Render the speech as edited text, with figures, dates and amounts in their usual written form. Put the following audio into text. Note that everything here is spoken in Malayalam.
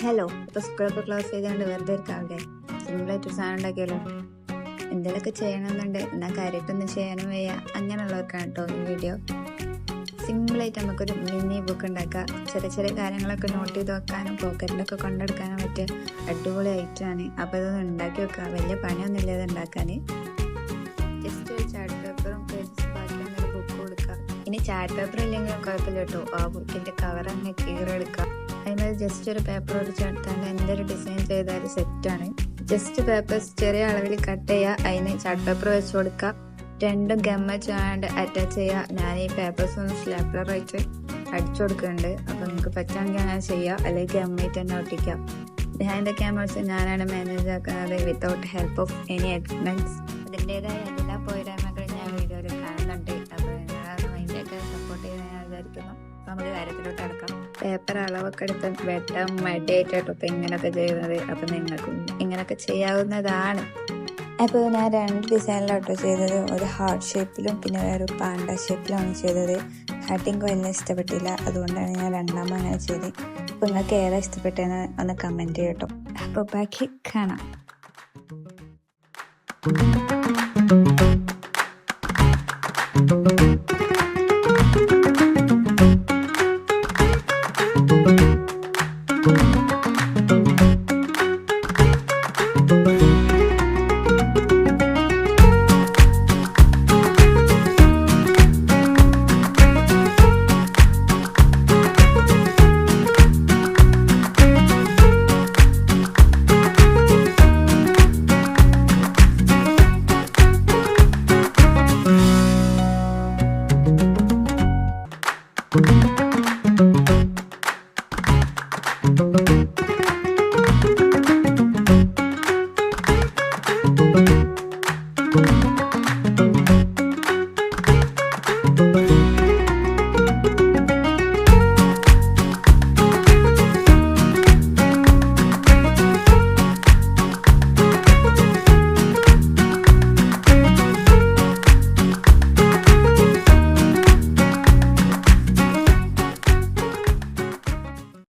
ഹലോ, ഇപ്പോൾ സ്കൂളൊക്കെ ക്ലോസ് ചെയ്തുകൊണ്ട് വെറുതെ ഇരിക്കാവിടെ സിമ്പിളായിട്ടൊരു സാധനം ഉണ്ടാക്കിയല്ലോ. എന്തെങ്കിലുമൊക്കെ ചെയ്യണമെന്നുണ്ട്, എന്നാൽ കാര്യമായിട്ടൊന്നും ചെയ്യാനും വയ്യ, അങ്ങനെയുള്ളവർക്കാണ് കേട്ടോ ഈ വീഡിയോ. സിമ്പിളായിട്ട് നമുക്കൊരു മിനി ബുക്ക് ഉണ്ടാക്കാം. ചെറിയ ചെറിയ കാര്യങ്ങളൊക്കെ നോട്ട് ചെയ്ത് വെക്കാനും പോക്കറ്റിലൊക്കെ കൊണ്ടെടുക്കാനും പറ്റിയ അടിപൊളി ഐറ്റമാണ്. അപ്പോൾ ഇതൊന്ന് ഉണ്ടാക്കി വെക്കുക. വലിയ പണിയൊന്നുമില്ല ഇത് ഉണ്ടാക്കാൻ. ജസ്റ്റ് ഒരു ചാർട്ട് പേപ്പറും പേജസ് ബാക്കിയൊന്നൊരു ബുക്ക് കൊടുക്കുക. ഇനി ചാർട്ട് പേപ്പർ ഇല്ലെങ്കിലും കുഴപ്പമില്ല കേട്ടോ. ആ ബുക്കിൻ്റെ കവർ അങ്ങ് കീറെടുക്കുക. അതിനകത്ത് ജസ്റ്റ് ഒരു പേപ്പർ ഒടിച്ചെടുത്താണ്ട് എന്തൊരു ഡിസൈൻ ചെയ്താൽ സെറ്റാണ്. ജസ്റ്റ് പേപ്പേഴ്സ് ചെറിയ അളവിൽ കട്ട് ചെയ്യുക. അതിന് ചാർട്ട് പേപ്പർ വെച്ച് കൊടുക്കുക. രണ്ടും ഗമ്മ ചെയ്യാണ്ട് അറ്റാച്ച് ചെയ്യുക. ഞാൻ ഈ പേപ്പേഴ്സ് ഒന്ന് സ്റ്റാപ്ലറായിട്ട് അടിച്ചു കൊടുക്കുന്നുണ്ട്. അപ്പോൾ നിങ്ങൾക്ക് പറ്റുകയാണെങ്കിൽ അങ്ങനെ ചെയ്യുക, അല്ലെങ്കിൽ ഗമ്മായിട്ട് തന്നെ ഒട്ടിക്കാം. ബിഹൈൻഡ് ദ ക്യാമറസ് ഞാനാണ് മാനേജ് ആക്കുന്നത് without help of any expense. അതിൻ്റെതായ എല്ലാ പോരായ്മകളും ഞാൻ വീഡിയോയിൽ കാണുന്നുണ്ട്. അപ്പോൾ നിങ്ങളാണ് അതിൻ്റെയൊക്കെ സപ്പോർട്ട് ചെയ്ത് ഞാൻ വിചാരിക്കുന്നു. അപ്പോൾ നമുക്ക് കാര്യത്തിലോട്ട് അടക്കാം. പേപ്പർ അളവൊക്കെ എടുത്ത് വെട്ടാൻ മടിയായിട്ടോ ഇപ്പം ഇങ്ങനെയൊക്കെ ചെയ്യുന്നത്. അപ്പം നിങ്ങൾക്കും ഇങ്ങനെയൊക്കെ ചെയ്യാവുന്നതാണ്. അപ്പോൾ ഞാൻ 2 ഡിസൈനിലോട്ടോ ചെയ്തത്. ഒരു ഹാർട്ട് ഷേപ്പിലും പിന്നെ വേറെ പാണ്ട ഷേപ്പിലുമാണ് ചെയ്തത്. ഹാർട്ടിങ് വലിയ ഇഷ്ടപ്പെട്ടില്ല, അതുകൊണ്ടാണ് ഞാൻ രണ്ടാമത് അങ്ങനെ ചെയ്തത്. അപ്പോൾ നിങ്ങൾക്ക് ഏതാ ഇഷ്ടപ്പെട്ടതെന്ന് ഒന്ന് കമൻറ്റ് ചെയ്യട്ടോ. അപ്പോൾ ബാക്കി കാണാം.